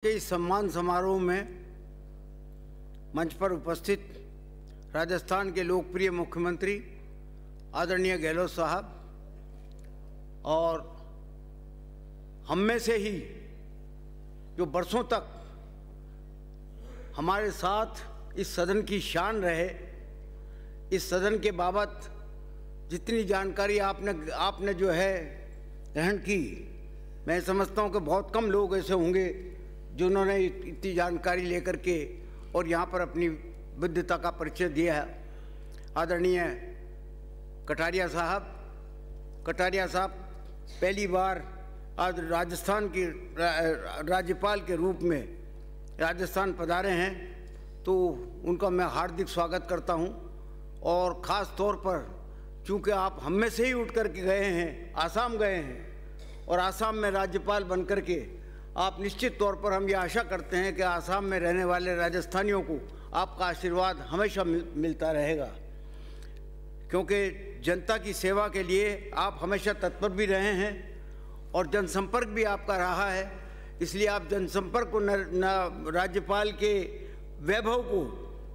के इस सम्मान समारोह में मंच पर उपस्थित राजस्थान के लोकप्रिय मुख्यमंत्री आदरणीय गहलोत साहब और हम में से ही जो बरसों तक हमारे साथ इस सदन की शान रहे, इस सदन के बाबत जितनी जानकारी आपने जो है ग्रहण की, मैं समझता हूँ कि बहुत कम लोग ऐसे होंगे जिन्होंने इतनी जानकारी लेकर के और यहाँ पर अपनी विद्वता का परिचय दिया है। आदरणीय कटारिया साहब पहली बार आज राजस्थान के राज्यपाल के रूप में राजस्थान पधारे हैं, तो उनका मैं हार्दिक स्वागत करता हूं। और ख़ास तौर पर चूँकि आप हम में से ही उठ कर के गए हैं, आसाम गए हैं और आसाम में राज्यपाल बन कर के आप निश्चित तौर पर हम ये आशा करते हैं कि आसाम में रहने वाले राजस्थानियों को आपका आशीर्वाद हमेशा मिलता रहेगा, क्योंकि जनता की सेवा के लिए आप हमेशा तत्पर भी रहे हैं और जनसंपर्क भी आपका रहा है। इसलिए आप जनसंपर्क को न राज्यपाल के वैभव को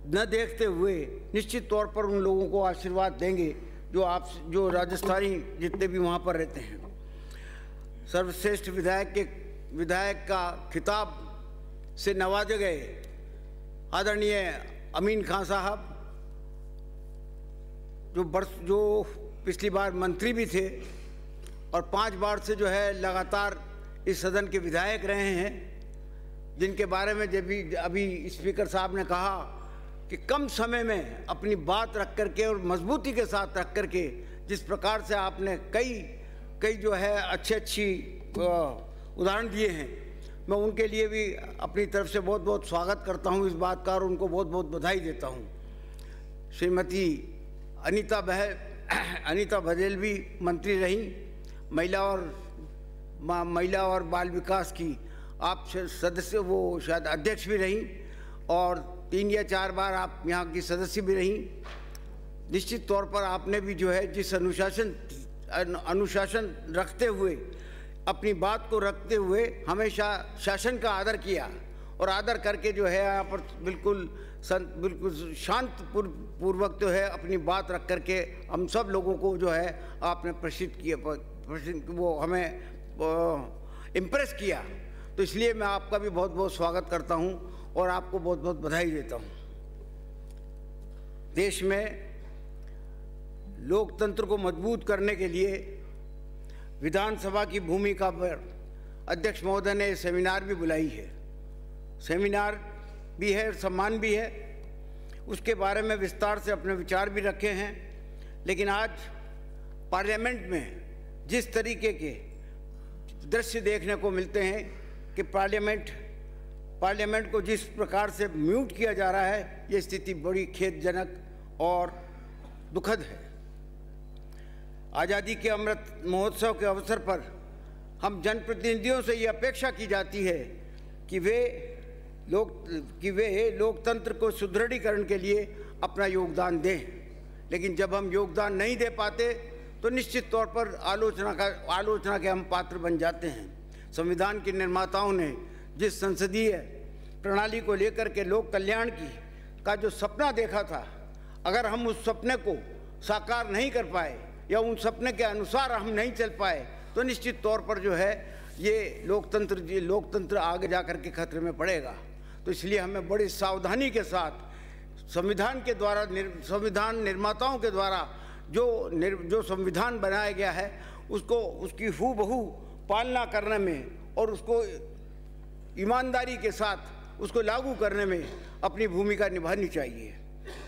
न देखते हुए निश्चित तौर पर उन लोगों को आशीर्वाद देंगे जो राजस्थानी जितने भी वहाँ पर रहते हैं। सर्वश्रेष्ठ विधायक का खिताब से नवाजे गए आदरणीय अमीन खान साहब, जो पिछली बार मंत्री भी थे और 5 बार से जो है लगातार इस सदन के विधायक रहे हैं, जिनके बारे में जब भी अभी स्पीकर साहब ने कहा कि कम समय में अपनी बात रख करके और मजबूती के साथ रख करके जिस प्रकार से आपने कई जो है अच्छी उदाहरण दिए हैं, मैं उनके लिए भी अपनी तरफ से बहुत बहुत स्वागत करता हूं इस बात का और उनको बहुत बहुत बधाई देता हूं। श्रीमती अनीता बघेल भी मंत्री रहीं, महिला और बाल विकास की आप सदस्य, वो शायद अध्यक्ष भी रहीं और 3 या 4 बार आप यहाँ की सदस्य भी रहीं। निश्चित तौर पर आपने भी जो है जिस अनुशासन रखते हुए, अपनी बात को रखते हुए हमेशा शासन का आदर किया और आदर करके जो है यहाँ पर बिल्कुल शांत पूर्वक जो है अपनी बात रख करके हम सब लोगों को जो है आपने वो हमें इम्प्रेस किया। तो इसलिए मैं आपका भी बहुत बहुत स्वागत करता हूँ और आपको बहुत बहुत बधाई देता हूँ। देश में लोकतंत्र को मजबूत करने के लिए विधानसभा की भूमिका पर अध्यक्ष महोदय ने सेमिनार भी बुलाई है। सेमिनार भी है, सम्मान भी है, उसके बारे में विस्तार से अपने विचार भी रखे हैं। लेकिन आज पार्लियामेंट में जिस तरीके के दृश्य देखने को मिलते हैं कि पार्लियामेंट को जिस प्रकार से म्यूट किया जा रहा है, ये स्थिति बड़ी खेदजनक और दुखद है। आज़ादी के अमृत महोत्सव के अवसर पर हम जनप्रतिनिधियों से ये अपेक्षा की जाती है कि वे लोकतंत्र को सुदृढ़ीकरण के लिए अपना योगदान दें, लेकिन जब हम योगदान नहीं दे पाते तो निश्चित तौर पर आलोचना के हम पात्र बन जाते हैं। संविधान के निर्माताओं ने जिस संसदीय प्रणाली को लेकर के लोक कल्याण का जो सपना देखा था, अगर हम उस सपने को साकार नहीं कर पाए या उन सपने के अनुसार हम नहीं चल पाए तो निश्चित तौर पर जो है ये लोकतंत्र आगे जा कर के खतरे में पड़ेगा। तो इसलिए हमें बड़ी सावधानी के साथ संविधान निर्माताओं के द्वारा जो संविधान बनाया गया है उसकी हूबहू पालना करने में और उसको ईमानदारी के साथ उसको लागू करने में अपनी भूमिका निभानी चाहिए।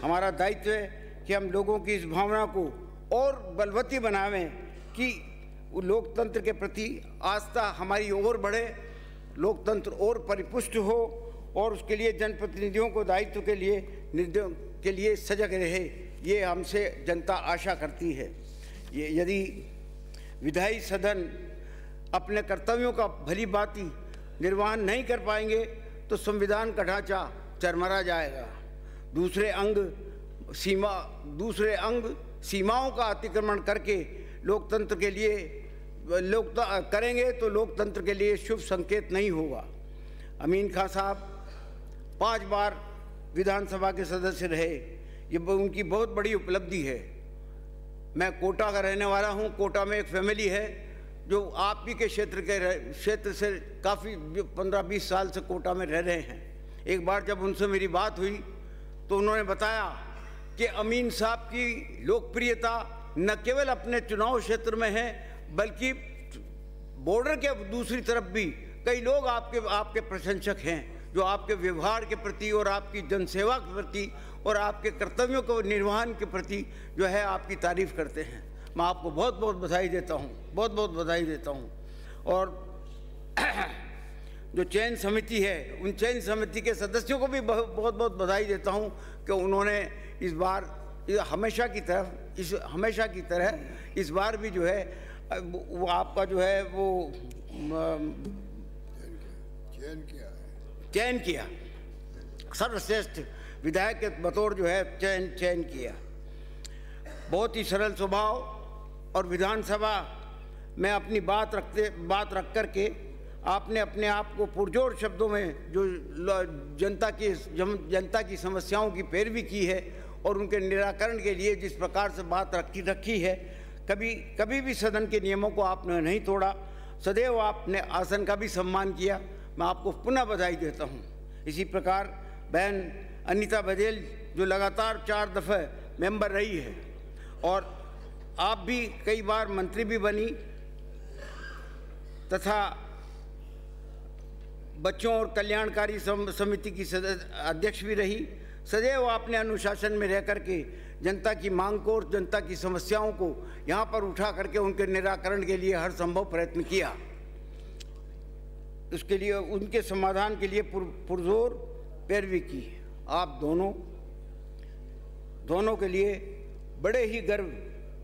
हमारा दायित्व है कि हम लोगों की इस भावना को और बलवती बनावें कि लोकतंत्र के प्रति आस्था हमारी और बढ़े, लोकतंत्र और परिपुष्ट हो और उसके लिए जनप्रतिनिधियों को दायित्व के लिए सजग रहे, ये हमसे जनता आशा करती है। ये यदि विधायी सदन अपने कर्तव्यों का भली भांति निर्वहन नहीं कर पाएंगे तो संविधान का ढांचा चरमरा जाएगा। दूसरे अंग सीमाओं का अतिक्रमण करके लोकतंत्र के लिए करेंगे तो लोकतंत्र के लिए शुभ संकेत नहीं होगा। अमीन खां साहब 5 बार विधानसभा के सदस्य रहे, ये उनकी बहुत बड़ी उपलब्धि है। मैं कोटा का रहने वाला हूँ। कोटा में एक फैमिली है जो आप ही के क्षेत्र से काफ़ी 15-20 साल से कोटा में रह रहे हैं। एक बार जब उनसे मेरी बात हुई तो उन्होंने बताया कि अमीन साहब की लोकप्रियता न केवल अपने चुनाव क्षेत्र में है, बल्कि बॉर्डर के दूसरी तरफ भी कई लोग आपके प्रशंसक हैं, जो आपके व्यवहार के प्रति और आपकी जनसेवा के प्रति और आपके कर्तव्यों के निर्वहन के प्रति जो है आपकी तारीफ करते हैं। मैं आपको बहुत बहुत बधाई देता हूँ, बहुत बहुत बधाई देता हूँ। और जो चयन समिति है, उन चयन समिति के सदस्यों को भी बहुत बहुत बधाई देता हूँ कि उन्होंने इस बार हमेशा की तरह इस बार भी जो है वो आपका जो है वो चयन किया, सर्वश्रेष्ठ विधायक के बतौर जो है चयन किया। बहुत ही सरल स्वभाव और विधानसभा में अपनी बात रख करके आपने अपने आप को पुरजोर शब्दों में जो जनता की समस्याओं की पैरवी की है और उनके निराकरण के लिए जिस प्रकार से बात रखी है, कभी भी सदन के नियमों को आपने नहीं तोड़ा। सदैव आपने आसन का भी सम्मान किया। मैं आपको पुनः बधाई देता हूँ। इसी प्रकार बहन अनीता बघेल जो लगातार 4 दफ़े मेंबर रही है और आप भी कई बार मंत्री भी बनी तथा बच्चों और कल्याणकारी समिति की अध्यक्ष भी रही। सदैव आपने अनुशासन में रह करके जनता की मांग को और जनता की समस्याओं को यहाँ पर उठा करके उनके निराकरण के लिए हर संभव प्रयत्न किया। उसके लिए उनके समाधान के लिए पुरजोर पैरवी की। आप दोनों के लिए बड़े ही गर्व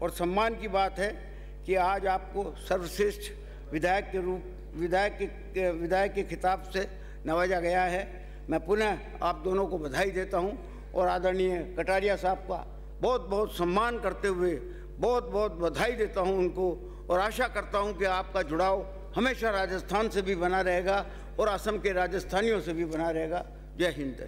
और सम्मान की बात है कि आज आपको सर्वश्रेष्ठ विधायक के खिताब से नवाजा गया है। मैं पुनः आप दोनों को बधाई देता हूं और आदरणीय कटारिया साहब का बहुत बहुत सम्मान करते हुए बहुत बहुत बधाई देता हूं उनको, और आशा करता हूं कि आपका जुड़ाव हमेशा राजस्थान से भी बना रहेगा और असम के राजस्थानियों से भी बना रहेगा। जय हिंद।